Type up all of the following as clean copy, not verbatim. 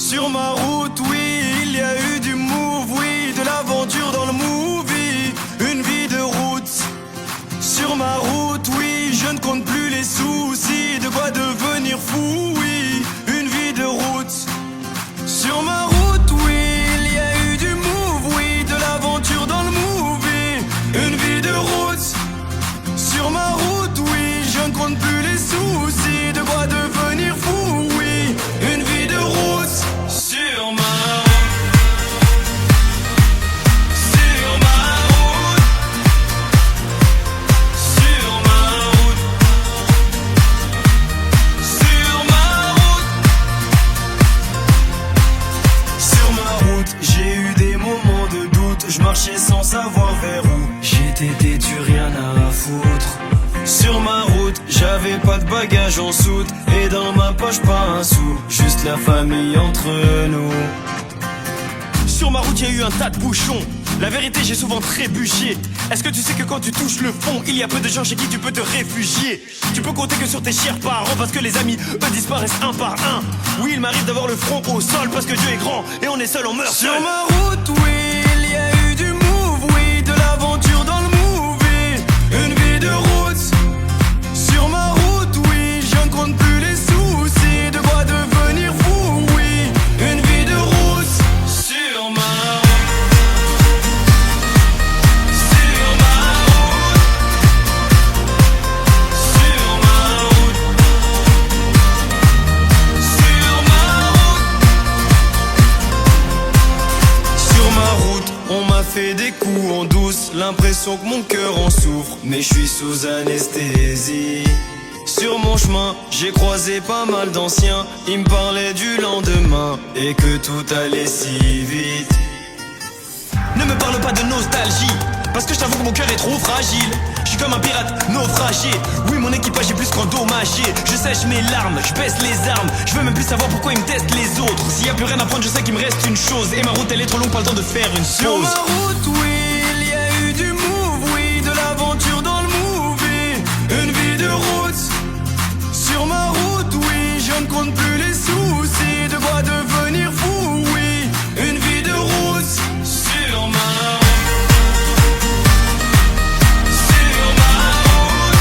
Sur ma route, oui, il y a eu du move, oui, de l'aventure dans le movie, une vie de route. Sur ma route, oui, je ne compte plus les soucis, de quoi devenir fou, oui, une vie de route. Sur ma route, oui, il y a eu du move, oui, de l'aventure dans le movie, une vie de route. Sur ma route, oui, je ne compte plus les soucis, de quoi devenir fou, oui, une vie de route. Sur ma route, sur ma route, sur ma route, sur ma route, sur ma route, j'ai eu des moments de doute, je marchais sans savoir vers où. J'étais têtu, rien à foutre. Sur ma route, j'avais pas de bagages en soute, et dans ma poche pas un sou, juste la famille entre nous. Sur ma route, y a eu un tas de bouchons. La vérité, j'ai souvent trébuché. Est-ce que tu sais que quand tu touches le fond, il y a peu de gens chez qui tu peux te réfugier? Tu peux compter que sur tes chers parents, parce que les amis, eux, disparaissent un par un. Oui, il m'arrive d'avoir le front au sol, parce que Dieu est grand, et on est seul, on meurt seul. Sur ma route, oui, il y a eu du move, oui, de l'aventure dans le movie, une vie de route. Sur ma route, oui, je ne compte plus les soucis, de quoi devenir fou, oui, une vie de route. Sur ma route, sur ma route, sur ma route, sur ma route. Sur ma route, on m'a fait des coups en douce, l'impression que mon cœur en souffre, mais je suis sous anesthésie. Sur mon chemin, j'ai croisé pas mal d'anciens, ils me parlaient du lendemain et que tout allait si vite. Ne me parle pas de nostalgie, parce que je t'avoue que mon cœur est trop fragile. Je suis comme un pirate naufragé, oui mon équipage est plus qu'endommagé. Je sèche mes larmes, je baisse les armes, je veux même plus savoir pourquoi ils me testent les autres. S'il y a plus rien à prendre, je sais qu'il me reste une chose, et ma route elle est trop longue, pas le temps de faire une pause. Sur ma route, oui, il y a eu du move, oui, de l'aventure dans le movie, une vie de route. Sur ma route, oui, je ne compte plus les soucis, de quoi devenir fou, oui, une vie de route. Sur ma route, sur ma route,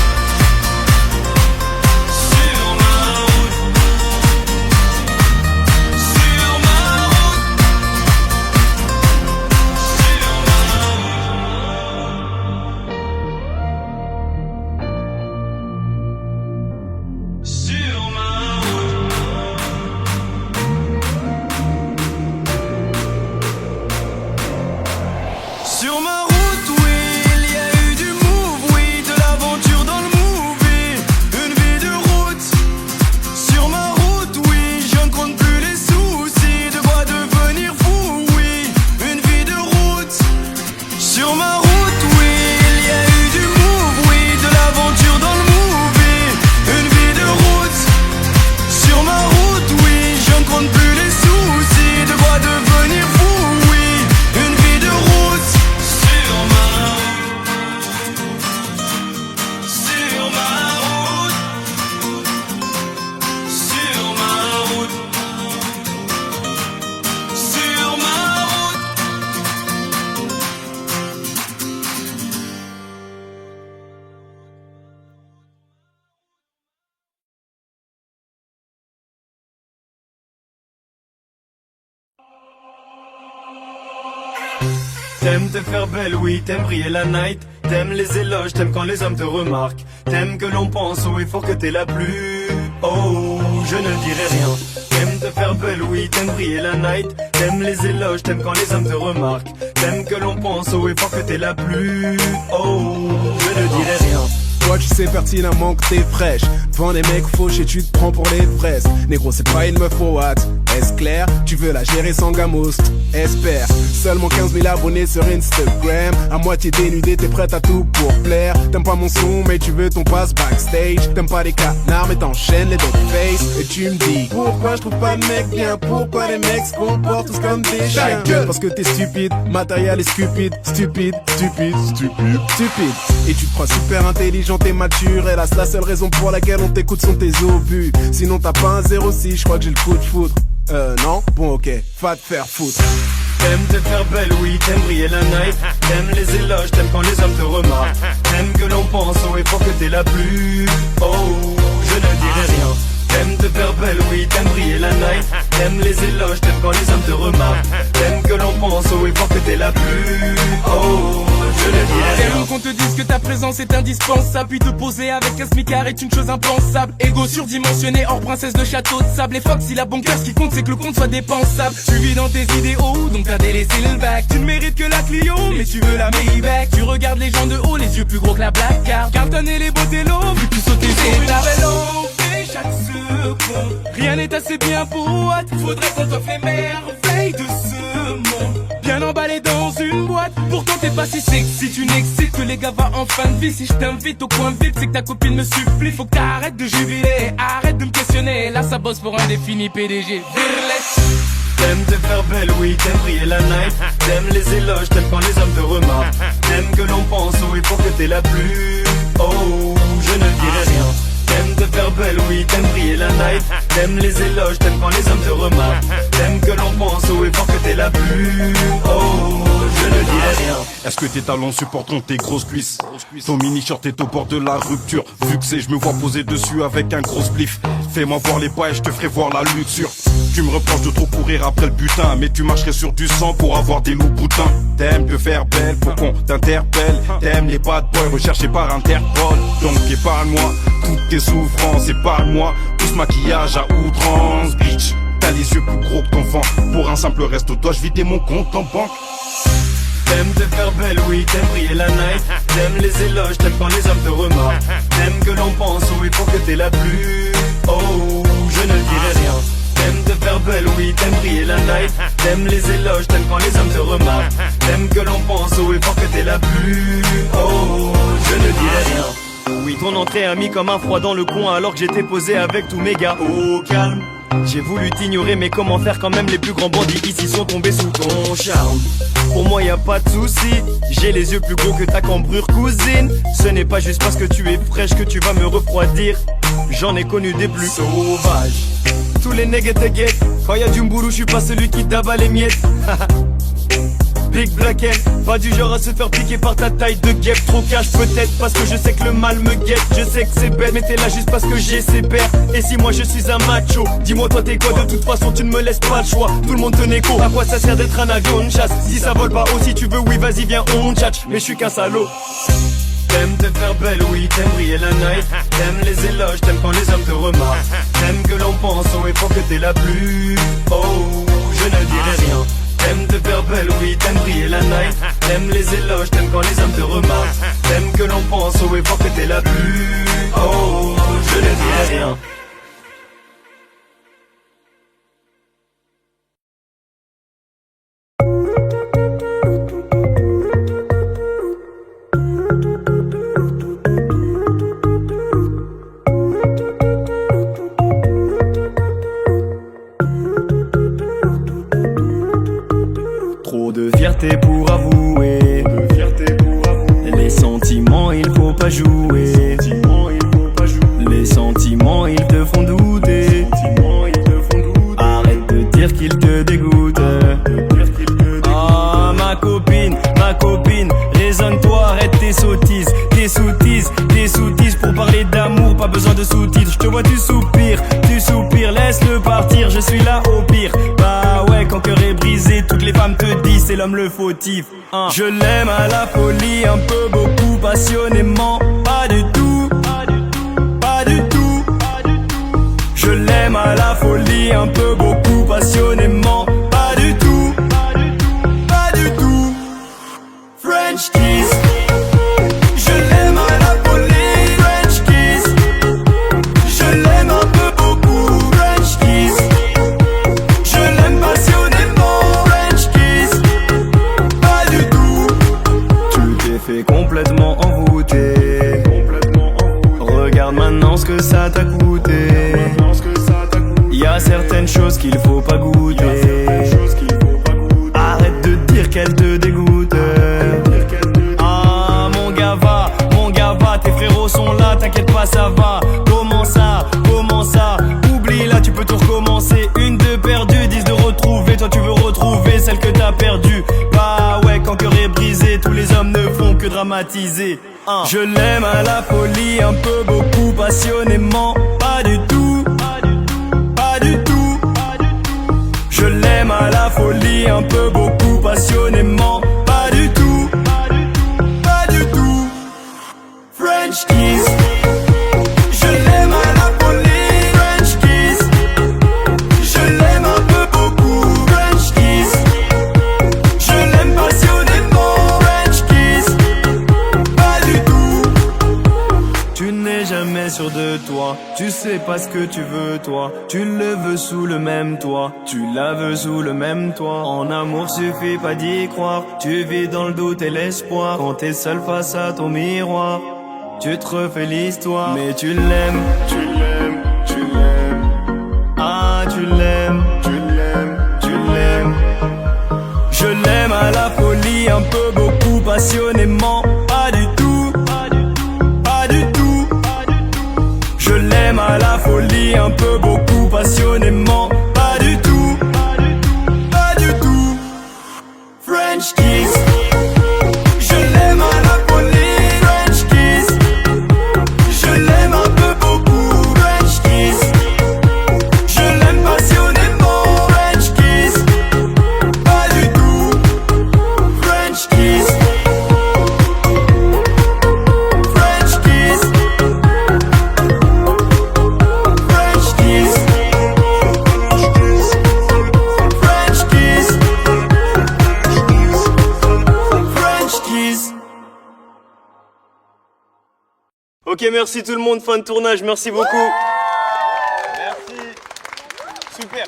sur ma route, sur ma route, sur ma route. Sur ma route, oui, il y a eu du move, oui, de l'aventure dans le movie, une vie de route. Sur ma route, oui, je ne compte plus les soucis, de quoi devenir fou, oui, une vie de route. Sur ma route, oui, il y a eu du move, oui, de l'aventure dans le movie, une vie de route. Sur ma route, oui, je ne compte plus les soucis, de quoi devenir fou, oui, une vie de route. Sur ma route, sur ma route, sur ma route, sur ma route. T'aimes te faire belle, oui, t'aimes briller la night. T'aimes les éloges, t'aimes quand les hommes te remarquent. T'aimes que l'on pense haut et fort que t'es la plus. Oh, je ne dirai rien. T'aimes te faire belle, oui, t'aimes briller la night. T'aimes les éloges, t'aimes quand les hommes te remarquent. T'aimes que l'on pense haut et fort que t'es la plus. Oh, je ne dirai rien. Toi tu sais pertinemment que t'es fraîche. Devant des mecs fauchés tu te prends pour les fraises. Négro c'est pas une meuf au watt. Est-ce clair? Tu veux la gérer sans gamos? Espère. Seulement 15 000 abonnés sur Instagram. À moitié dénudé t'es prête à tout pour plaire. T'aimes pas mon son mais tu veux ton passe backstage. T'aimes pas les canards mais t'enchaînes les dog face. Et tu me dis pourquoi je trouve pas de mec bien? Pourquoi les mecs se comportent tous comme des chiens? Parce que t'es stupide, matériel est stupide. Stupide, stupide, stupide, stupide. Et tu te crois super intelligent, t'es mature. Hélas la seule raison pour laquelle on t'écoute sont tes obus. Sinon t'as pas un 06, je crois que j'ai le coup de foudre. Non? Bon ok, va te faire foutre. T'aimes te faire belle, oui, t'aimes briller la night. T'aimes les éloges, t'aimes quand les hommes te remarquent. T'aimes que l'on pense au effort que t'es la plus. Oh, je ne dirai rien. T'aimes te faire belle, oui, t'aimes briller la night. T'aimes les éloges, t'aimes quand les hommes te remarquent. T'aimes que l'on pense au effort que t'es la plus. Oh, je ne dirai rien. T'aimes qu'on te dise que ta présence est indispensable. Puis te poser avec un smicard est une chose impensable. Ego surdimensionné, hors princesse de château de sable. Et fuck si la bancaire, ce qui compte c'est que le compte soit dépensable. Tu vis dans tes idéaux, donc t'as délaissé le bac. Tu ne mérites que la Clio, mais tu veux la Maybach. Tu regardes les gens de haut, les yeux plus gros que la Black Card. Cartonner les beaux télos, vu que tu sautes sur la vélo. Chaque seconde, rien n'est assez bien pour what. Faudrait qu'on t'offre les merveilles de ce monde. Bien emballé dans une boîte. Pourtant t'es pas si sexy, tu n'excites que les gars va en fin de vie. Si je t'invite au coin vite, c'est que ta copine me supplie. Faut que t'arrêtes de jubiler, arrête de me questionner. Là ça bosse pour un défini PDG. Virless. T'aimes te faire belle, oui, t'aimes briller la night. T'aimes les éloges, t'aimes quand les hommes te remarquent. T'aimes que l'on pense au effort que t'es la plus. Oh, je ne dirai rien. T'aimes te faire belle, oui, t'aimes briller la night. T'aimes les éloges, t'aimes quand les hommes te remarquent. T'aimes que l'on pense au effort que t'es la plus. Oh, je ne dirai rien. Est-ce que tes talons supporteront tes grosses cuisses? Ton mini-short est au bord de la rupture. Vu que c'est, je me vois poser dessus avec un gros spliff. Fais-moi voir les pas et je te ferai voir la luxure. Tu me reproches de trop courir après le butin, mais tu marcherais sur du sang pour avoir des loups boutins. T'aimes te faire belle pour qu'on t'interpelle. T'aimes les bad boys recherchés par Interpol. Donc épargne-moi toutes tes souffrances, épargne-moi tout ce maquillage à outrance. Bitch, t'as les yeux plus gros que ton vent. Pour un simple resto, dois-je vider mon compte en banque? T'aimes te faire belle, oui, t'aimes briller la night. T'aimes les éloges, t'aimes quand les hommes te remarquent. T'aimes que l'on pense au effort que t'es la plus. Oh, je ne dirai rien. T'aimes te faire belle, oui, t'aimes briller la night. T'aimes les éloges, t'aimes quand les hommes te remarquent. T'aimes que l'on pense au effort que t'es la plus. Oh, je ne dirai rien. Oui, ton entrée a mis comme un froid dans le coin alors que j'étais posé avec tous mes gars. Au calme. J'ai voulu t'ignorer, mais comment faire quand même? Les plus grands bandits ici sont tombés sous ton charme. Pour moi y a pas de souci, j'ai les yeux plus gros que ta cambrure cousine. Ce n'est pas juste parce que tu es fraîche que tu vas me refroidir. J'en ai connu des plus sauvages. Tous les nègres te guettent. Quand y a du mboulou, je suis pas celui qui t'abat les miettes. Big Blacken, pas du genre à se faire piquer par ta taille de guêpe. Trop cash peut-être parce que je sais que le mal me guette. Je sais que c'est bête mais t'es là juste parce que j'ai ses pères. Et si moi je suis un macho, dis-moi toi t'es quoi? De toute façon tu ne me laisses pas le choix. Tout le monde te négo, à quoi ça sert d'être un avion de chasse? Si ça vole pas haut, si tu veux oui vas-y viens on tchatche. Mais je suis qu'un salaud. T'aimes te faire belle, oui, t'aimes briller la night. T'aimes les éloges, t'aimes quand les hommes te remarquent. T'aimes que l'on pense au effort que t'es la plus. Oh, je ne dirai rien. T'aimes te faire belle, oui, t'aimes briller la night. T'aimes les éloges, t'aimes quand les hommes te remarquent. T'aimes que l'on pense au effort que t'es la plus. Oh, je ne dirai rien. Trop de fierté pour avouer. Les sentiments il faut pas jouer. Les sentiments ils te font douter. Arrête de dire qu'ils te dégoûtent. Ah ma copine, raisonne-toi, arrête tes sottises. Tes soutises pour parler d'amour, pas besoin de sous-titres. Je te vois tu soupires, laisse-le partir, je suis là au pire. Bah ouais, quand cœur est brisé, toutes les femmes te disent c'est l'homme le fautif. Je l'aime à la folie, un peu, beaucoup, passionnément. Pas du tout. Je l'aime à la folie, un peu, beaucoup, passionnément. Pas du tout. French kiss. Je l'aime à la folie, French kiss. Je l'aime un peu, beaucoup, French kiss. Je l'aime passionnément, French kiss. Pas du tout. Tu t'es fait complètement envoûter. Regarde maintenant ce que ça t'a coûté. Y a certaines choses qu'il faut pas goûter. a perdu. Bah ouais, quand cœur est brisé, tous les hommes ne font que dramatiser. Je l'aime à la folie, un peu, beaucoup, passionnément. Pas du tout, pas du tout. Je l'aime à la folie, un peu, beaucoup, passionnément. Pas du tout, pas du tout. French kiss. Je l'aime à la folie, French kiss. Je l'aime un peu, beaucoup, French kiss. Je l'aime passionnément, French kiss. Pas du tout. Tu n'es jamais sûr de toi, tu sais pas ce que tu veux toi. Tu le veux sous le même toit, tu la veux sous le même toit. En amour suffit pas d'y croire, tu vis dans le doute et l'espoir. Quand t'es seul face à ton miroir, tu te refais l'histoire. Mais tu l'aimes, tu l'aimes, tu l'aimes. Ah tu l'aimes, tu l'aimes, tu l'aimes. Je l'aime à la folie, un peu, beaucoup, passionnément. Pas du tout, pas du tout. Je l'aime à la folie, un peu, beaucoup, passionnément. Pas du tout, pas du tout. French kiss. Je l'aime à la folie, French kiss. Je l'aime un peu, beaucoup, French kiss. Je l'aime passionnément, French kiss. Pas du tout. French kiss. French kiss. French kiss. French kiss. French kiss. Ok, merci tout le monde, fin de tournage, merci beaucoup. Merci. Super.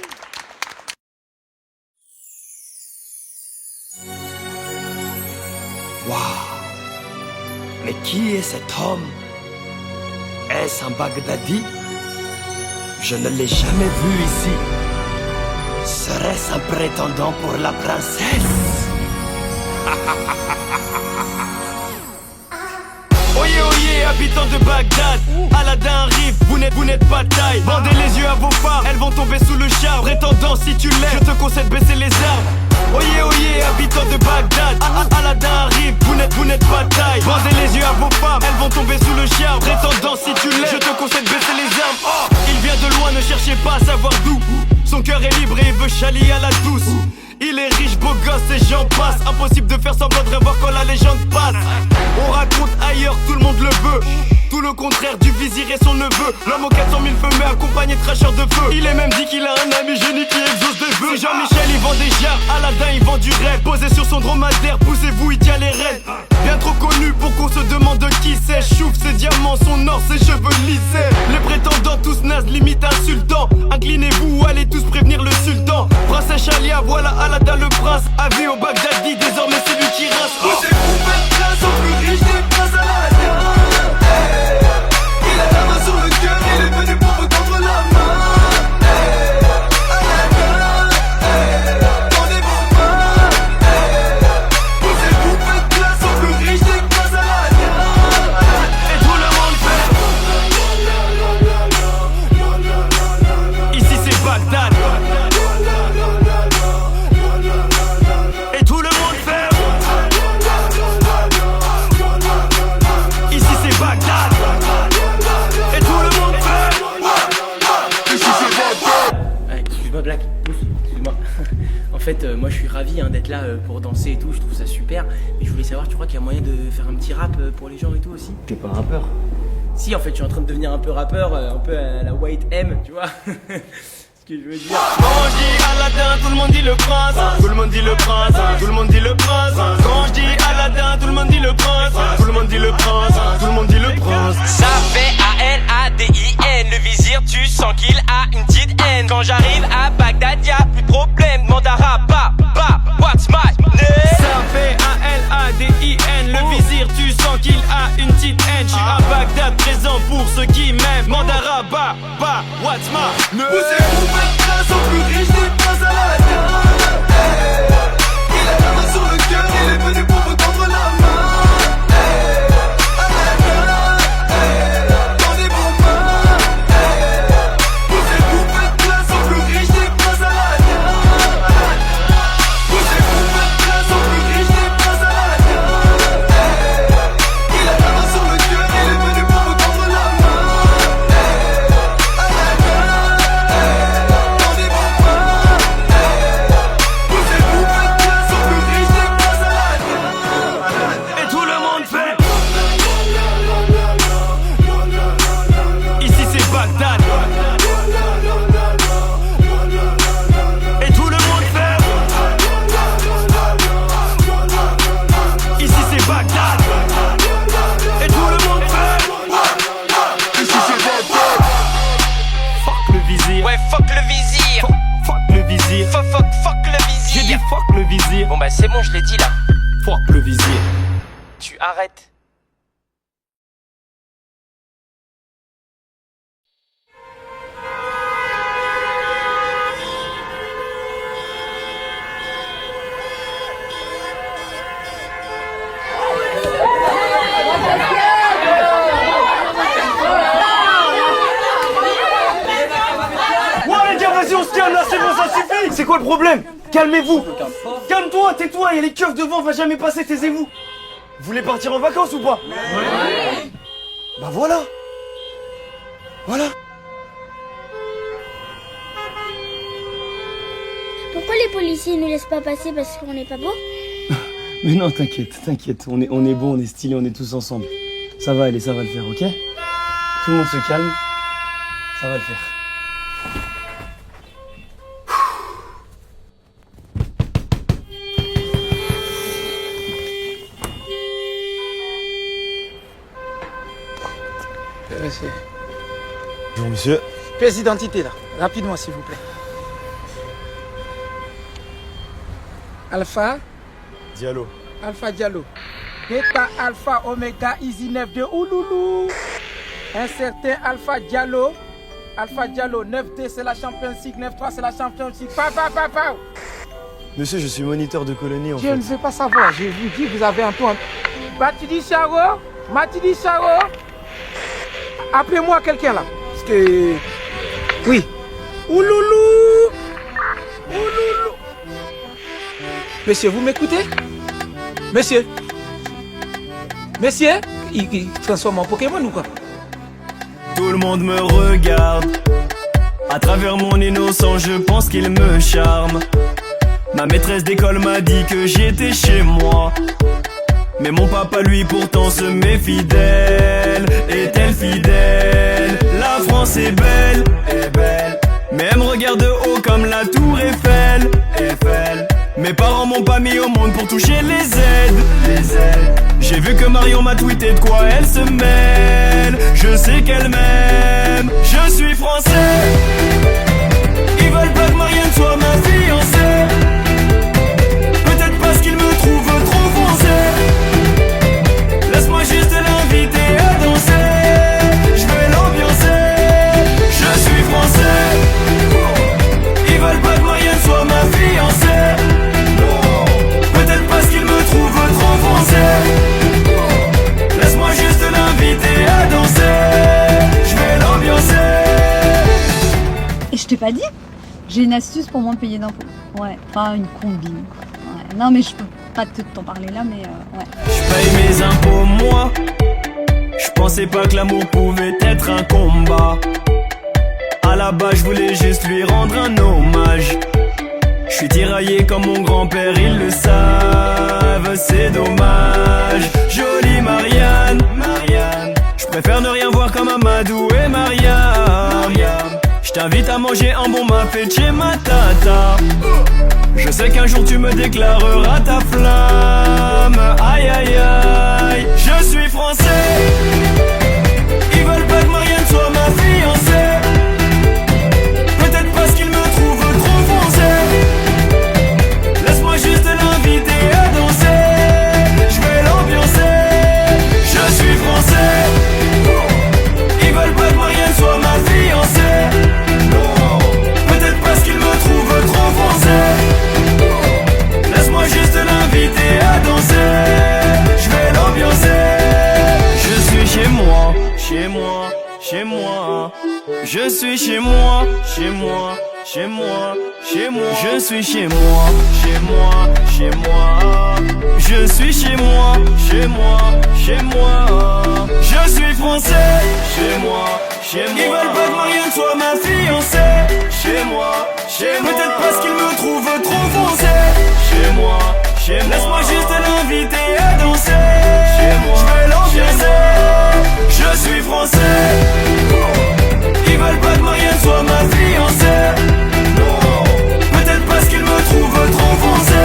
Waouh. Mais qui est cet homme? Est-ce un Baghdadi? Je ne l'ai jamais vu ici. Serait-ce un prétendant pour la princesse? Oyez, oyez, habitants de Bagdad, Aladdin arrive, vous n'êtes pas de taille. Bandez les yeux à vos phares, elles vont tomber sous le char. Prétendant, si tu l'aimes, je te conseille de baisser les armes. Oyez, oyez, habitants de Bagdad, Aladdin arrive, vous n'êtes pas de taille. Bandez les yeux à vos femmes, elles vont tomber sous le char. Prétendant, si tu l'aimes, je te conseille de baisser les armes. Oh, il vient de loin, ne cherchez pas à savoir d'où. Son cœur est libre et il veut chalier à la douce. Il est riche, beau gosse et j'en passe. Impossible de faire semblant de revoir quand la légende passe. On raconte ailleurs, tout le monde le veut. Tout le contraire du vizir et son neveu. L'homme aux 400 000 feux mais accompagné de cracheurs de feu. Il est même dit qu'il a un ami génie qui exauce des vœux. Jean-Michel il vend des jarres, Aladdin il vend du rêve. Posé sur son dromadaire, poussez-vous il tient les rênes. Bien trop connu pour qu'on se demande de qui c'est. Chouf ses diamants, son or, ses cheveux lissés. Les prétendants tous nazes, limite insultants. Inclinez-vous, allez tous prévenir le sultan. Princesse Chalia, voilà Aladdin le prince. Avis au Baghdadi, désormais c'est lui qui rince. Vous êtes prince, au plus riche des princes Aladdin. Il a la main sur le cœur, il est venu pour me tendre la main. Aladdin, tendez vos mains. Vous êtes place, au plus riche des princes Aladdin. Et tout le monde fait. Ici c'est Bagdad. Et tout le monde fait. Ici c'est Bagdad. Et tout le monde fait. Ici c'est Bagdad. Ouais, excuse-moi Black, excuse-moi. En fait, moi je suis ravi d'être là pour danser et tout, je trouve ça super. Mais je voulais savoir, tu crois qu'il y a moyen de faire un petit rap pour les gens et tout aussi? T'es pas rappeur? Si, en fait, je suis en train de devenir un peu rappeur, un peu à la White M, tu vois. Ce que je veux dire. Quand je dis Aladdin, tout le monde dit le prince. Tout le monde dit le prince. Tout le monde dit le prince. Quand je dis Aladdin, tout le monde dit le prince. Tout le monde dit le prince. Tout le monde dit le prince. Ça fait A-L-A-D-I-N. Le vizir, tu sens qu'il a une petite haine. Quand j'arrive à Bagdad, y'a plus de problème. Demande à Rabat, what's my name? Ça fait A-L-A-D-I-N. Le vizir, tu sens qu'il a une petite haine. Je suis à Bagdad, présent pour ceux qui m'aiment. Demande à Rabat, what's my name? Vous êtes prince, au plus riche des princes Aladdin. Il a la main sur le cœur, il est venu pour me tendre la main. Aladdin, tendez vos mains. Vous êtes place, au plus riche des princes Aladdin. Bon bah c'est bon, je l'ai dit là. Fuck le visier. Tu arrêtes. Ouais les gars, vas-y on se calme là, c'est bon, ça suffit. C'est quoi le problème? Calmez-vous. Calme-toi, tais-toi, il y a les keufs devant, on va jamais passer, taisez-vous. Vous voulez partir en vacances ou pas? Oui. Bah voilà. Voilà. Pourquoi les policiers nous laissent pas passer parce qu'on n'est pas beau? Mais non, t'inquiète, on est beau, on est stylé, on est tous ensemble. Ça va aller, ça va le faire, ok? Tout le monde se calme, ça va le faire. Monsieur. Bonjour monsieur. Pièce d'identité là, rapidement s'il vous plaît. Alpha Diallo. Alpha Diallo. Beta Alpha Omega Easy 9-2 Ouloulou. Un certain Alpha Diallo. Alpha Diallo 9-2 c'est la Champions League, 9-3 c'est la Champions League. Pa. Monsieur, je suis moniteur de colonie en Je fait. ne veux pas savoir, je vous dis vous avez un ton. Matidi Charo. Appelez-moi quelqu'un là. Parce que. Oui. Ouloulou. Monsieur, vous m'écoutez? Monsieur, il transforme en Pokémon ou quoi? Tout le monde me regarde. À travers mon innocence, je pense qu'il me charme. Ma maîtresse d'école m'a dit que j'étais chez moi. Mais mon papa lui pourtant se méfie d'elle. Est-elle fidèle? La France est belle, mais elle me regarde de haut comme la tour Eiffel. Mes parents m'ont pas mis au monde pour toucher les aides. J'ai vu que Marion m'a tweeté de quoi elle se mêle. Je sais qu'elle m'aime, je suis français. Ils veulent pas que Marianne soit ma fiancée. Peut-être parce qu'ils me trouvent trop foncé. Laisse-moi juste l'inviter à danser. Je vais l'ambiancer. Je suis français. Ils veulent pas que Marianne soit ma fiancée. Peut-être parce qu'ils me trouvent trop foncé. Laisse-moi juste l'inviter à danser. Je vais l'ambiancer. Et je t'ai pas dit? J'ai une astuce pour moins payer d'impôts. Ouais, enfin une combine. Ouais. Non mais je peux pas t'en parler là, mais ouais. Je paye mes impôts moi. Je pensais pas que l'amour pouvait être un combat. À la base je voulais juste lui rendre un hommage. Je suis tiraillé comme mon grand-père, ils le savent, c'est dommage. Jolie Marianne, je préfère ne rien voir comme Amadou et Mariam. Je t'invite à manger un bon mafé chez ma tata. Je sais qu'un jour tu me déclareras ta flamme. Aïe aïe aïe, je suis français. Ils veulent pas que Marianne soit ma fiancée. Peut-être parce qu'ils me trouvent trop foncé. Laisse-moi juste l'inviter à danser. Je vais l'ambiancer. Je suis français. Ils veulent pas que Marianne soit ma fiancée. Peut-être parce qu'ils me trouvent trop foncé. Laisse-moi juste l'inviter à danser. Je vais l'ambiancer. Je suis chez moi. Je suis chez moi. Je suis chez moi. Je suis chez moi. Je suis français. Ils veulent pas que Marianne soit ma fiancée. Chez moi. Peut-être parce qu'ils me trouvent trop foncé. Laisse-moi juste l'inviter à danser. Je vais l'ambiancer. Je suis français. Ils veulent pas que Marianne soit ma fiancée. Peut-être parce qu'ils me trouvent trop foncé.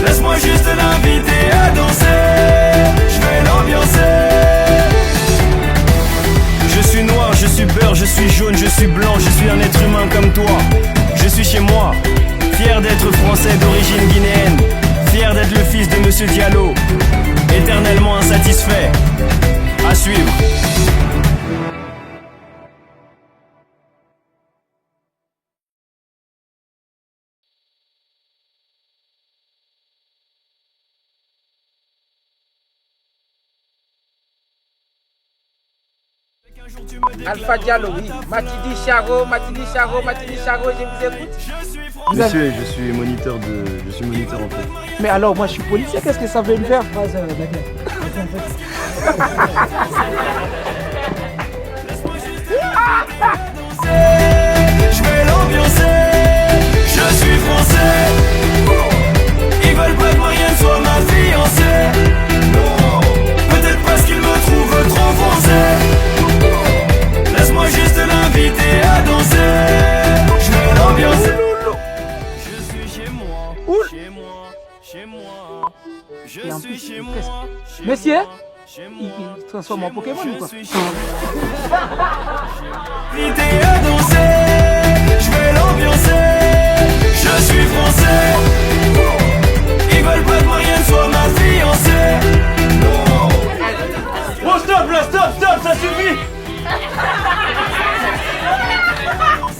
Laisse-moi juste l'inviter à danser. Je vais l'ambiancer. Je suis noir, je suis beurre, je suis jaune, je suis blanc, je suis un être humain comme toi. Je suis chez moi. Fier d'être français d'origine guinéenne, fier d'être le fils de Monsieur Diallo, éternellement insatisfait. À suivre. Alpha Diallo, oui. Matidi Charo, je vous écoute. Monsieur, je suis moniteur en fait. Mais alors, moi je suis policier, qu'est-ce que ça veut me faire? Je vais l'ambiancer, je suis français. Ils veulent pas que Marianne soit ma fiancée. Peut-être parce qu'ils me trouvent trop français. Laisse-moi juste l'inviter à danser. Je vais l'ambiancer. Je suis chez moi, chez moi. Je suis chez moi. Monsieur, il se transforme en Pokémon ou quoi? Invité à danser, je vais l'ambiancer. Je suis français. Ils veulent pas que Marianne soit ma fiancée. Oh stop là, stop, ça suffit.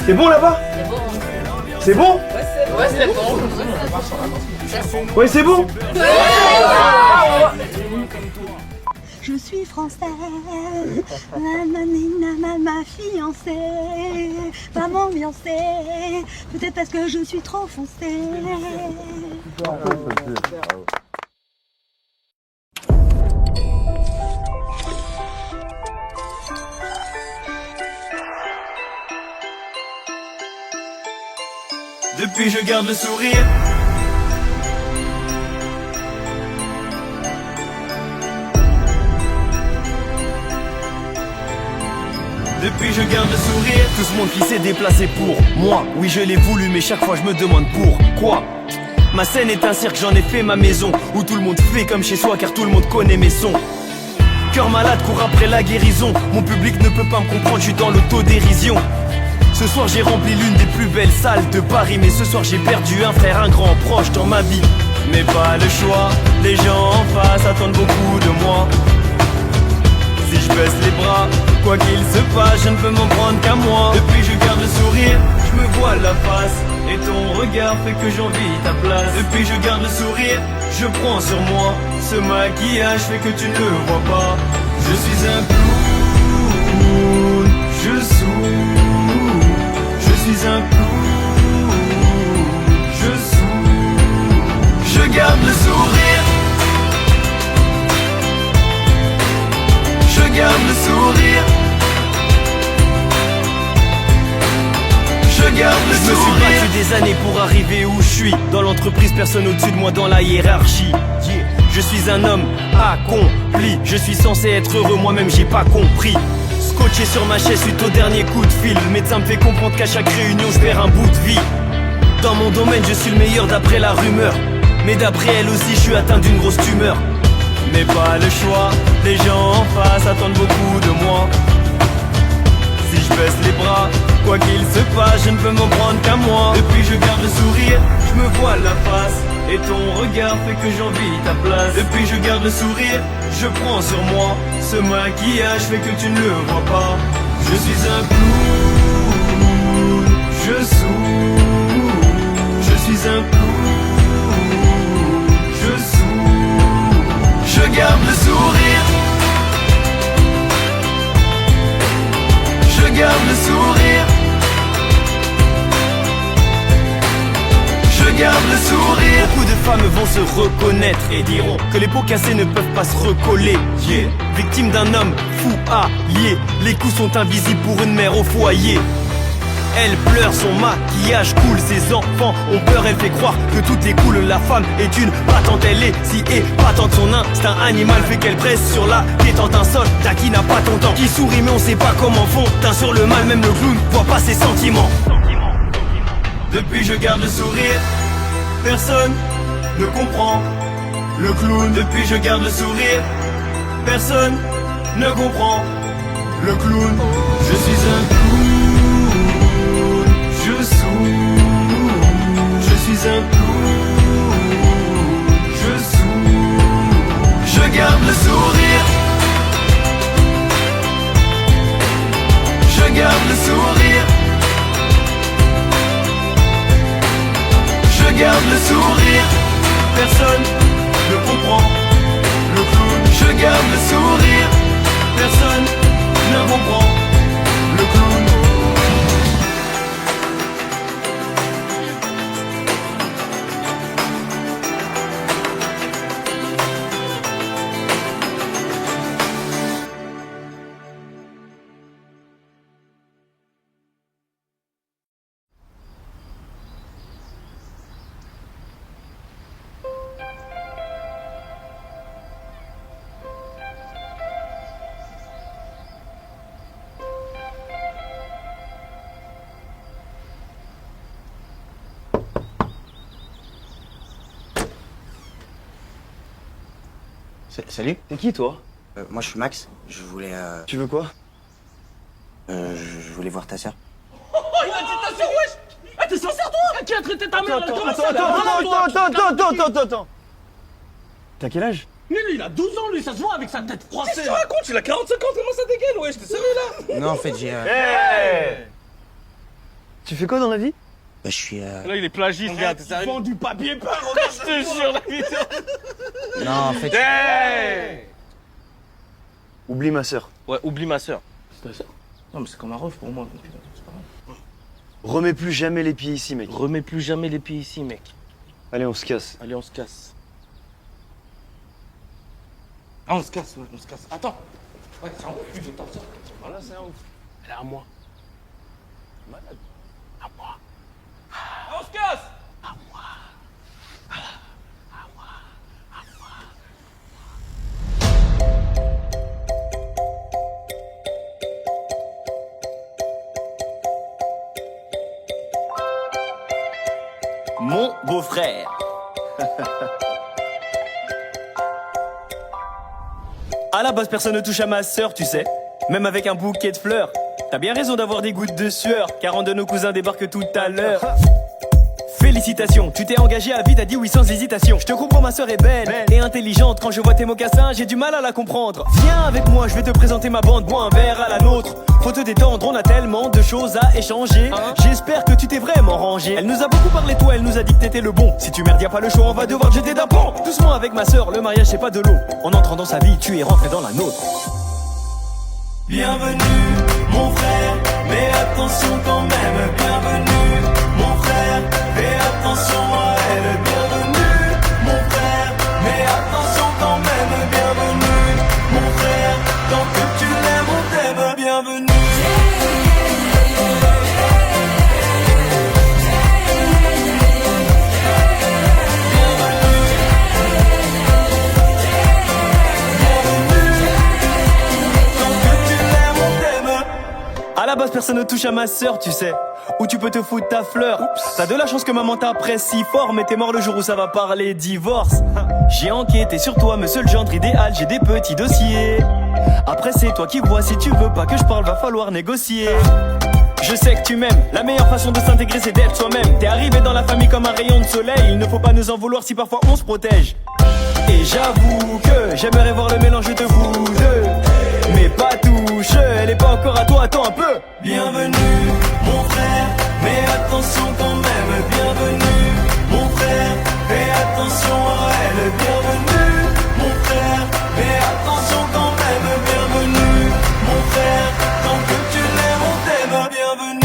C'est bon là-bas? C'est bon? Ouais, c'est bon. Ouais, c'est bon? Je suis française, ma fiancée, va m'ambiancer, peut-être parce que je suis trop foncée. Depuis je garde le sourire. Depuis je garde le sourire. Tout ce monde qui s'est déplacé pour moi. Oui je l'ai voulu mais chaque fois je me demande pourquoi. Ma scène est un cirque, j'en ai fait ma maison, où tout le monde fait comme chez soi car tout le monde connaît mes sons. Cœur malade court après la guérison. Mon public ne peut pas me comprendre, je suis dans l'autodérision. Ce soir j'ai rempli l'une des plus belles salles de Paris. Mais ce soir j'ai perdu un frère, un grand proche dans ma vie. Mais pas le choix, les gens en face attendent beaucoup de moi. Si je baisse les bras, quoi qu'il se passe, je ne peux m'en prendre qu'à moi. Depuis je garde le sourire, je me vois la face. Et ton regard fait que j'envie ta place. Depuis je garde le sourire, je prends sur moi. Ce maquillage fait que tu ne le vois pas. Je suis un clown, je souris. Je suis un clown, je souris. Je garde le sourire. Je garde le sourire. Je garde le sourire. Je me suis battu des années pour arriver où je suis. Dans l'entreprise, personne au-dessus de moi dans la hiérarchie. Je suis un homme accompli. Je suis censé être heureux, moi-même j'ai pas compris. Scotché sur ma chaise suite au dernier coup de fil. Le médecin me fait comprendre qu'à chaque réunion je perds un bout de vie. Dans mon domaine je suis le meilleur d'après la rumeur. Mais d'après elle aussi je suis atteint d'une grosse tumeur. Mais pas le choix, les gens en face attendent beaucoup de moi. Si je baisse les bras, quoi qu'il se passe, je ne peux m'en prendre qu'à moi. Depuis je garde le sourire, je me vois la face. Et ton regard fait que j'envie ta place. Depuis je garde le sourire, je prends sur moi. Ce maquillage fait que tu ne le vois pas. Je suis un clown, je souris. Je suis un clown, je souris. Je garde le sourire. Je garde le sourire. Je garde le sourire. Beaucoup de femmes vont se reconnaître et diront que les peaux cassées ne peuvent pas se recoller. Yeah. Victime d'un homme fou allié, les coups sont invisibles pour une mère au foyer. Elle pleure, son maquillage coule, ses enfants ont peur, elle fait croire que tout est cool. La femme est une battante, elle est si épatante. Son instinct animal fait qu'elle presse sur la détente. Un soldat qui n'a pas ton temps, qui sourit mais on sait pas comment font. Teint sur le mal, même le clown voit pas ses sentiments. Depuis je garde le sourire, personne ne comprend le clown. Depuis je garde le sourire, personne ne comprend le clown. Je suis un clown, je souris. Je suis un garde le sourire, personne ne comprend le clown. Je garde le sourire, personne ne comprend le clown. Salut. T'es qui toi? Moi je suis Max, je voulais Tu veux quoi? je voulais voir ta sœur. Oh, il a dit ta sœur, wesh! Ah, t'es sincère, toi? Qui a traité ta mère? Attends. T'as quel âge? Mais lui, il a 12 ans, lui, ça se voit avec sa tête froissée. Qu'est-ce que tu racontes? Il a 45 ans, comment ça dégaine, wesh? T'es sérieux, là? Non, en fait, j'ai... Tu fais quoi dans la vie? Bah, je suis... Là, il est plagiste, regarde, t'es sérieux? Vend du papier peint, regarde, je te jure, la vie. Non, en fait... Oublie ma sœur. Ouais, oublie ma sœur. C'est ta sœur? Non, mais c'est comme un ref pour moi, putain, c'est pas grave. Remets plus jamais les pieds ici, mec. Remets plus jamais les pieds ici, mec. Allez, on se casse. Allez, on se casse. Ah, on se casse, ouais, on se casse. Attends. Ouais, c'est un ouf, de ta sœur. Voilà, c'est un ouf. Elle est à moi. Malade. À moi. Ah, on se casse! À moi. À moi. À moi. Mon beau-frère. À la base, personne ne touche à ma sœur, tu sais. Même avec un bouquet de fleurs. T'as bien raison d'avoir des gouttes de sueur, car un de nos cousins débarque tout à l'heure. Félicitations, tu t'es engagé à vie, t'as dit oui sans hésitation. Je te comprends, ma sœur est belle et intelligente. Quand je vois tes mocassins, j'ai du mal à la comprendre. Viens avec moi, je vais te présenter ma bande, bois un verre à la nôtre. Faut te détendre, on a tellement de choses à échanger. J'espère que tu t'es vraiment rangé. Elle nous a beaucoup parlé de toi, elle nous a dit que t'étais le bon. Si tu merdes, y'a pas le choix, on va devoir te jeter d'un pont. Doucement avec ma sœur, le mariage c'est pas de l'eau. En entrant dans sa vie, tu es rentré dans la nôtre. Bienvenue, mon frère, mais attention quand même. Bienvenue, mon frère, fais attention à elle. Bienvenue, mon frère, mais attention quand même. Bienvenue, mon frère, tant que tu l'aimes, on t'aime. Bienvenue. À la base, personne ne touche à ma sœur, tu sais. Où tu peux te foutre ta fleur. T'as de la chance que maman t'apprécie fort, mais t'es mort le jour où ça va parler divorce. J'ai enquêté sur toi, monsieur le gendre idéal, j'ai des petits dossiers. Après, c'est toi qui vois, si tu veux pas que je parle, va falloir négocier. Je sais que tu m'aimes, la meilleure façon de s'intégrer c'est d'être soi-même. T'es arrivé dans la famille comme un rayon de soleil, il ne faut pas nous en vouloir si parfois on se protège. Et j'avoue que j'aimerais voir le mélange de vous deux, mais pas touche, elle est pas encore à toi, attends un peu. Bienvenue, mon frère, mais attention quand même. Bienvenue, mon frère, fais attention à elle. Bienvenue, mon frère, mais attention quand même. Bienvenue, mon frère, tant que tu l'aimes, on t'aime. Bienvenue.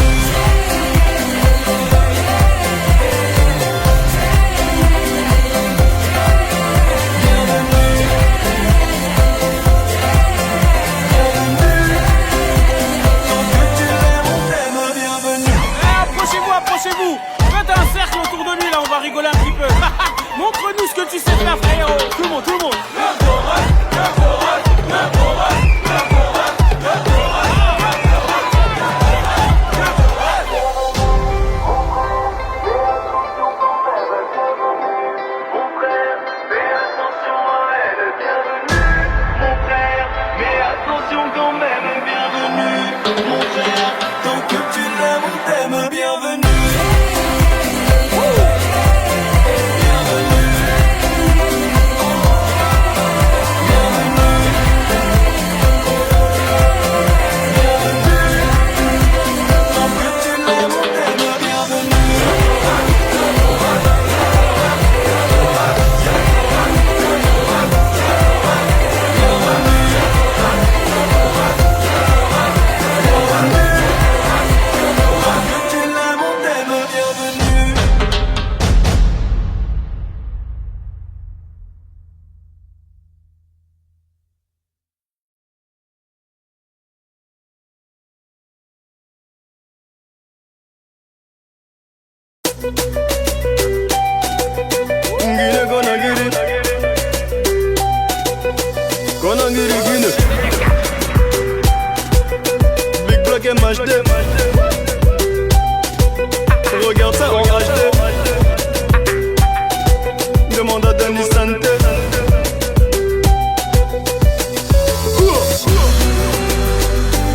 Approchez-vous, faites un cercle autour de lui là, on va rigoler un petit peu. Montre-nous ce que tu sais faire, frérot. Tout le monde, tout le monde. Guinée, Conakry. Conakry, Guinée. Big Block MHD. Regarde ça en HD. Demande à Danny Santé.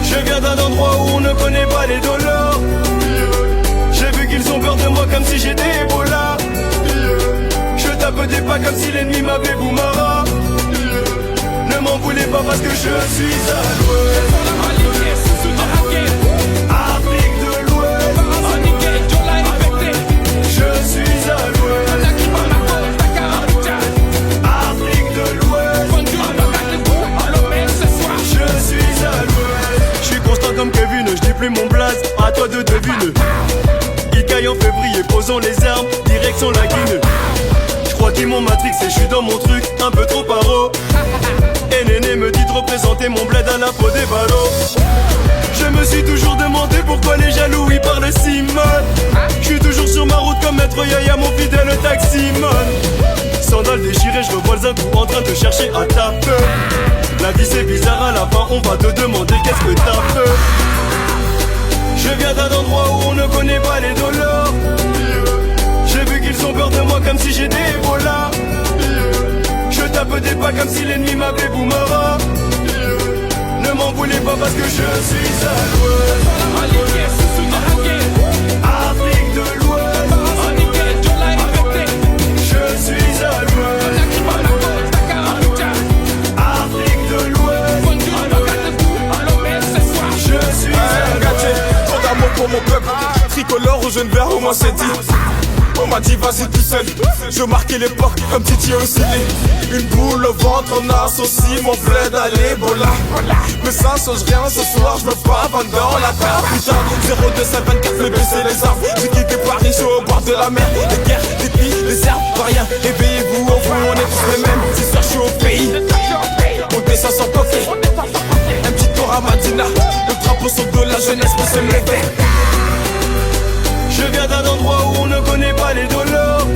Je viens d'un endroit où on ne connaît pas les dollars. J'ai vu qu'ils ont peur de moi comme si j'étais Ebola. Je tape des pas comme si l'ennemi m'avait Boumara. Ne m'en voulez pas parce que je suis à l'ouest. Afrique de l'Ouest. Je suis à l'ouest. Afrique de l'Ouest. Je suis à l'ouest. Je suis constant comme Kevin, je dis plus mon blaze. À toi de deviner. Il caille en février, posons les armes, direction la Guinée. Je crois qu'ils m'ont matrixé, je suis dans mon truc, un peu trop paro. Et Néné me dit de représenter mon bled à la peau des ballots. Je me suis toujours demandé pourquoi les jaloux ils parlent si mal. Je suis toujours sur ma route comme Maître Yaya, mon fidèle taximan. Sandales déchirées, je revois le zinc en train de chercher à taper. La vie c'est bizarre, à la fin on va te demander qu'est-ce que t'as fait. Je viens d'un endroit où on ne connaît pas les dollars. J'ai vu qu'ils ont peur de moi comme si j'étais Ebola. Je tape des pas comme si l'ennemi m'avait Boumara. Ne m'en voulez pas parce que je suis à l'ouest. Afrique de l'Ouest. Je suis à l'ouest. Afrique de l'Ouest. Je suis à l'ouest. Trop d'amour pour mon peuple. Tricolore au jaune vert, au moins c'est dit. On m'a dit vas-y tout seul. Je marquais l'époque comme Titi Oscillé. Une boule au ventre, on associe mon bled à l'Ebola. Mais ça change rien ce soir, je me pavane dans la carte. Putain, 0224, fais baisser les armes. J'ai quitté Paris, je suis au bord de la mer. Les guerres, les plis, les herbes, pas rien. Éveillez-vous, au fond, on est tous les mêmes. C'est sûr, je suis au pays. On descend sans coquet. Un petit tour à Madina. Le drapeau sur le dos, la jeunesse peut se lever. Je viens d'un endroit où on ne connaît pas les dollars.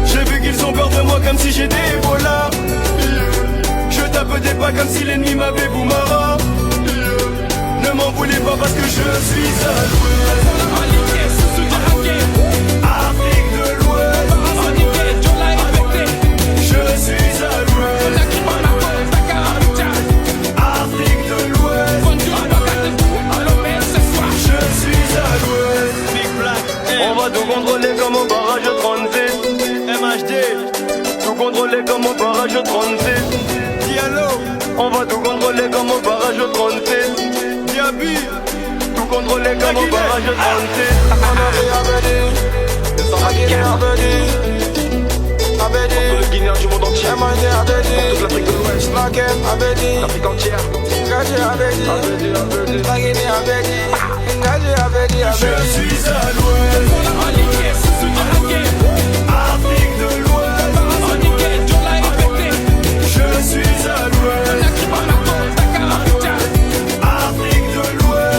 J'ai vu qu'ils ont peur de moi comme si j'étais Ebola. Je tape des pas comme si l'ennemi m'avait Boumara. Ne m'en voulez pas parce que je suis à l'ouest. Afrique de l'Ouest. Je suis à l'ouest. Afrique de l'Ouest. Je suis à l'ouest. On va tout contrôler comme au barrage 36. MHD, tout contrôler comme au barrage 36. Diallo, on va tout contrôler comme au barrage 36. Diaby, tout contrôler comme au barrage 36. Entre le Guinéen du monde entier, pour toute l'Afrique de l'Ouest, l'Afrique entière. Je suis à l'ouest. Afrique de l'Ouest. Je suis à l'ouest. Afrique de l'Ouest.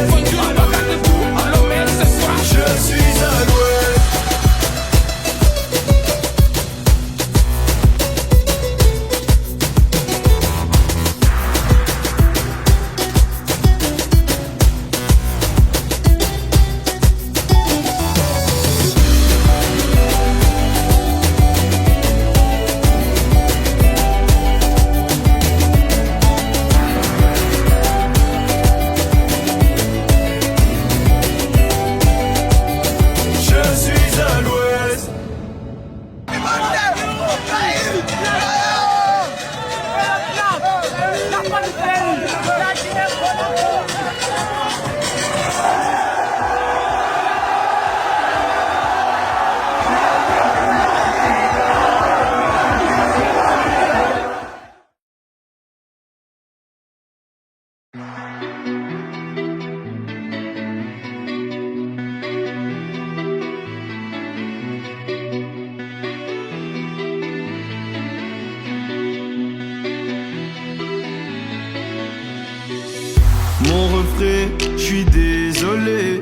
Je suis à l'ouest. Mon refrain, je suis désolé.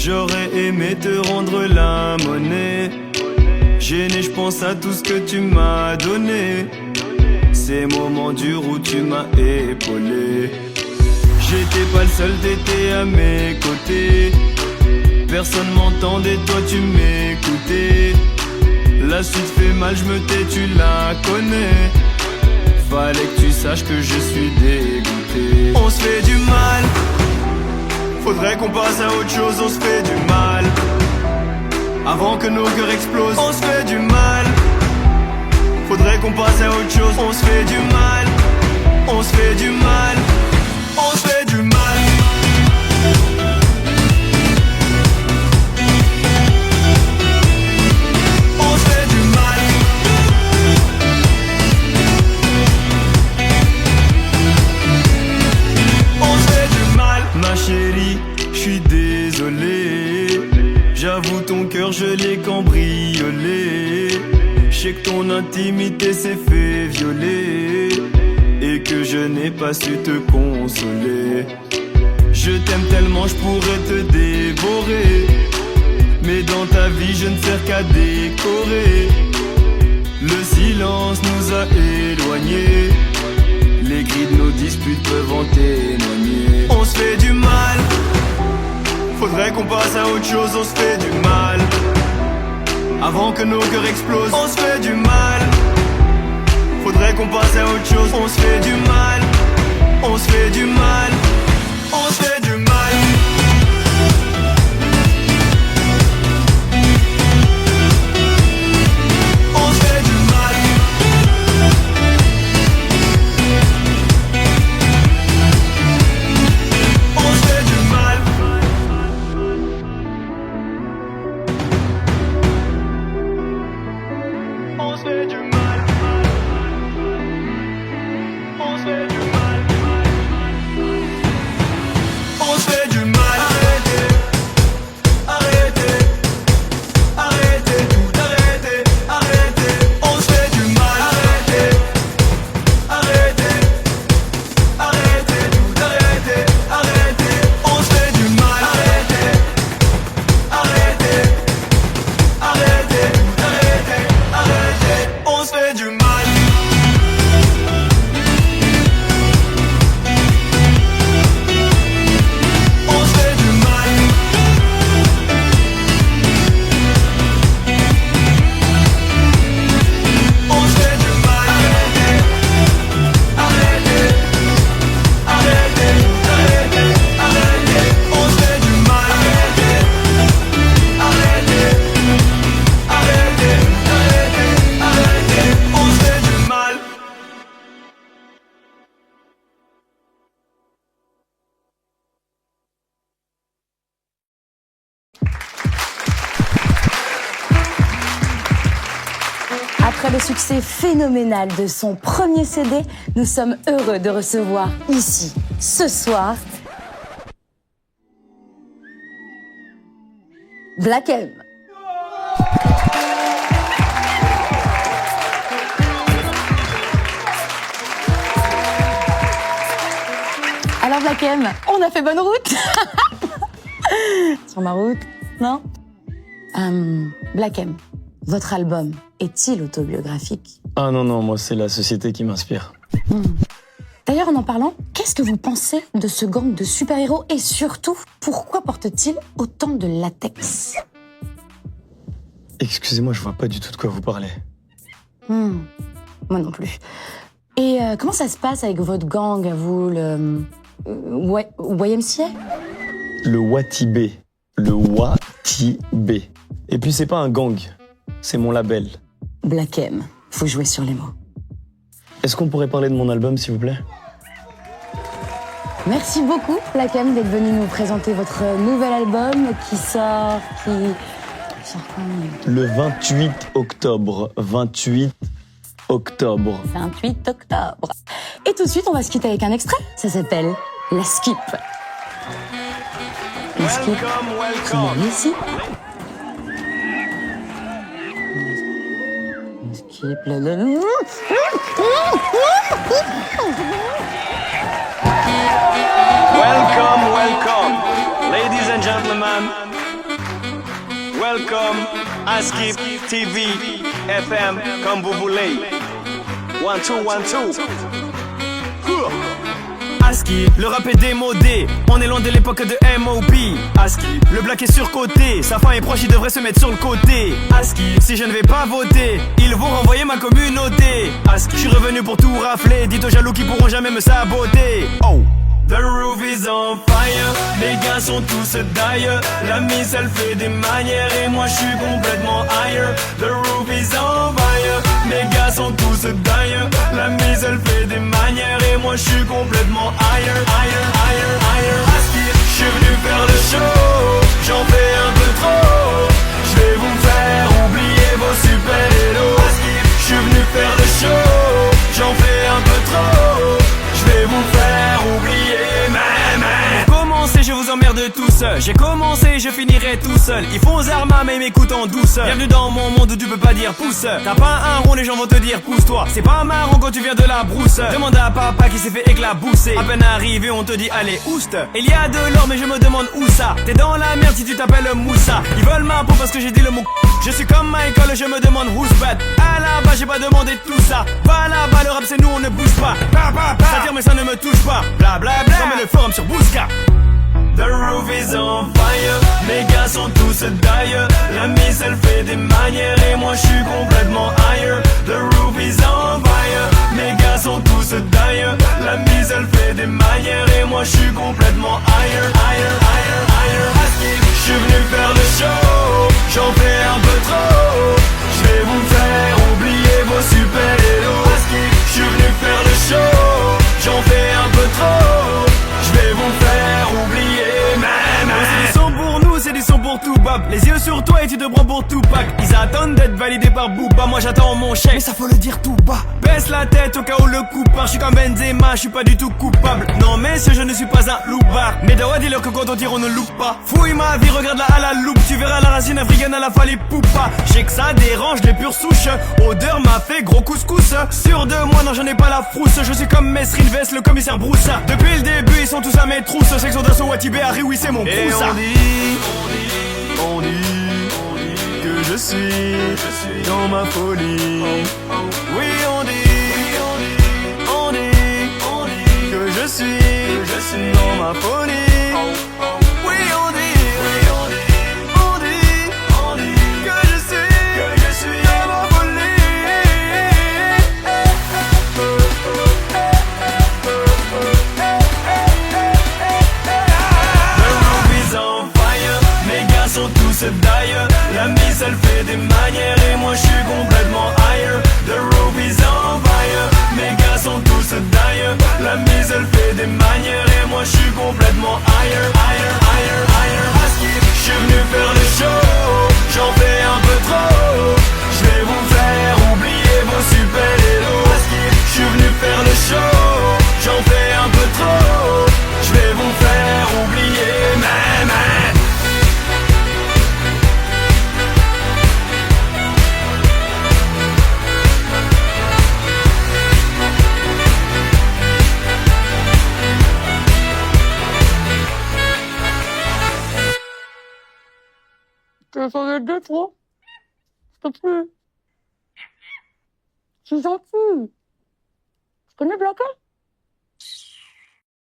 J'aurais aimé te rendre la monnaie. Gêné, je pense à tout ce que tu m'as donné. Ces moments durs où tu m'as épaulé. J'étais pas le seul, t'étais à mes côtés. Personne m'entendait, toi tu m'écoutais. La suite fait mal, je me tais, tu la connais. Fallait que tu saches que je suis dégoûté. On se fait du mal. Faudrait qu'on passe à autre chose, on se fait du mal. Avant que nos cœurs explosent, on se fait du mal. Faudrait qu'on passe à autre chose, on se fait du mal. On se fait du mal. On se fait du mal. On se fait du mal. On se fait du mal. Ma chérie, je suis désolé. J'avoue ton cœur je l'ai cambriolé. Je sais que ton intimité s'est fait violer et que je n'ai pas su te consoler. Je t'aime tellement je pourrais te dévorer, mais dans ta vie je ne sers qu'à décorer. Le silence nous a éloignés, les cris de nos disputes peuvent en témoigner. On se fait du mal. Faudrait qu'on passe à autre chose, on se fait du mal. Avant que nos cœurs explosent, on se fait du mal. Faudrait qu'on passe à autre chose, on se fait du mal. On se fait du mal. On se fait du mal. On se fait du mal. On se fait du mal. On se fait du mal. On se fait du mal. On se fait du mal. Arrêtez, arrêtez, arrêtez, tout arrêtez, arrêtez. On se fait du mal. Arrêtez, arrêtez, arrêtez, tout arrêtez, arrêtez. On se fait du mal. Arrêtez, arrêtez, arrêtez, tout arrêtez, arrêtez. On se fait du mal. On se fait du mal. On se fait du mal. Arrêtez, arrêtez, arrêtez, tout arrêtez, arrêtez. On se fait du mal. Arrêtez, arrêtez, arrêtez, arrêtez, arrêtez. On se fait du mal. Après le succès phénoménal de son premier CD, nous sommes heureux de recevoir ici, ce soir, Black M. Alors Black M, on a fait bonne route. Sur ma route, non Black M, votre album est-il autobiographique? Ah non, non, moi c'est la société qui m'inspire. D'ailleurs, en parlant, qu'est-ce que vous pensez de ce gang de super-héros et surtout, pourquoi porte-t-il autant de latex? Excusez-moi, je vois pas du tout de quoi vous parlez. Moi non plus. Et comment ça se passe avec votre gang à vous, le YMCA? Le Watibé. Le Watibé. Et puis c'est pas un gang, c'est mon label. Black M, faut jouer sur les mots. Est-ce qu'on pourrait parler de mon album, s'il vous plaît? Merci beaucoup, Black M, d'être venu nous présenter votre nouvel album qui sort quand? Le 28 octobre. 28 octobre. 28 octobre. Et tout de suite, on va se quitter avec un extrait. Ça s'appelle La Skip. La Skip, c'est ici. Skip, Welcome, welcome, ladies and gentlemen. Welcome à Skip TV, FM, comme vous voulez. 1, 2, 1, 2. ASCII, le rap est démodé, on est loin de l'époque de M.O.B. ASCII, le black est surcoté, sa fin est proche, il devrait se mettre sur le côté. ASCII, si je ne vais pas voter, ils vont renvoyer ma communauté. ASCII, je suis revenu pour tout rafler, dites aux jaloux qui pourront jamais me saboter. Oh, the roof is on fire, les gars sont tous d'ailleurs. La miss elle fait des manières et moi je suis complètement higher. The roof is on fire, les gars sont tous d'ailleurs. La miss elle fait des manières et moi je suis complètement higher, higher, higher, higher. ASCII, je suis venu faire le show, j'en fais un peu trop. Je vais vous faire oublier vos super-héros. ASCII, je suis venu faire le show, j'en fais un peu trop. Je vais vous faire oublier, Pour commencer, je vous emmerde tous. J'ai commencé, je finirai tout seul. Ils font aux armes, mais ils m'écoutent en douce. Bienvenue dans mon monde où tu peux pas dire pouce. T'as pas un rond, les gens vont te dire pousse-toi. C'est pas marrant quand tu viens de la brousse. Demande à papa qui s'est fait éclabousser. À peine arrivé, on te dit allez, ouste. Il y a de l'or, mais je me demande où ça. T'es dans la merde si tu t'appelles Moussa. Ils veulent ma peau parce que j'ai dit le mot. Je suis comme Michael, je me demande who's bad. À la base, j'ai pas demandé tout ça. Va là-bas, le rap c'est nous, on ne bouge pas. Ça tire mais ça ne me touche pas. Bla bla bla, comme le forum sur Bousca. The roof is on fire, les gars sont tous d'ailleurs. La miss elle fait des manières et moi je suis complètement higher. The roof is on fire, les gars sont tous d'ailleurs. La miss elle fait des manières et moi je suis complètement higher, higher, higher, higher. ASCII, je suis venu faire le show, j'en fais un peu trop. Je vais vous faire oublier vos super-héros. ASCII, je suis venu faire le show, j'en fais un peu trop. Je vais vous faire oublier, c'est du son pour nous, c'est du son pour tout bab. Les yeux sur toi et tu te prends pour Tupac. Ils attendent d'être validés par Booba. Moi j'attends mon chèque, mais ça faut le dire tout bas. Baisse la tête au cas où le coup part. Je suis comme Benzema, je suis pas du tout coupable. Non messieurs, je ne suis pas un loupard. Mais Dawa dis-leur que quand on tire on ne loupe pas. Fouille ma vie, regarde-la à la loupe. Tu verras la racine africaine à la Fali Poupa. J'ai que ça dérange les pures souches. Odeur m'a fait gros couscous. Sûr de moi, non j'en ai pas la frousse. Je suis comme Mesrine Vest, le commissaire Brousse. Depuis le début ils sont tous à mes trousses. Section d'assaut Watibé, Harry, oui c'est mon et Broussa. On dit que je suis dans ma folie. Oui, on dit que je suis dans ma folie. Oui, on dit que je suis dans ma folie. The roof is on fire, mes gars sont tous d'ailleurs. La miss elle fait des manières et moi je suis complètement higher. The roof is on fire, mes gars sont tous d'ailleurs. La miss elle fait des manières et moi je suis complètement higher, higher, higher, higher. ASCII, je suis venu faire le show, j'en fais un peu trop. Je vais vous faire oublier vos super-héros. ASCII, je suis venu faire le show, j'en fais un peu trop. Je vais vous faire oublier, Tu veux changer de toi? S'il te plaît. Je suis gentil. Tu connais Blanca?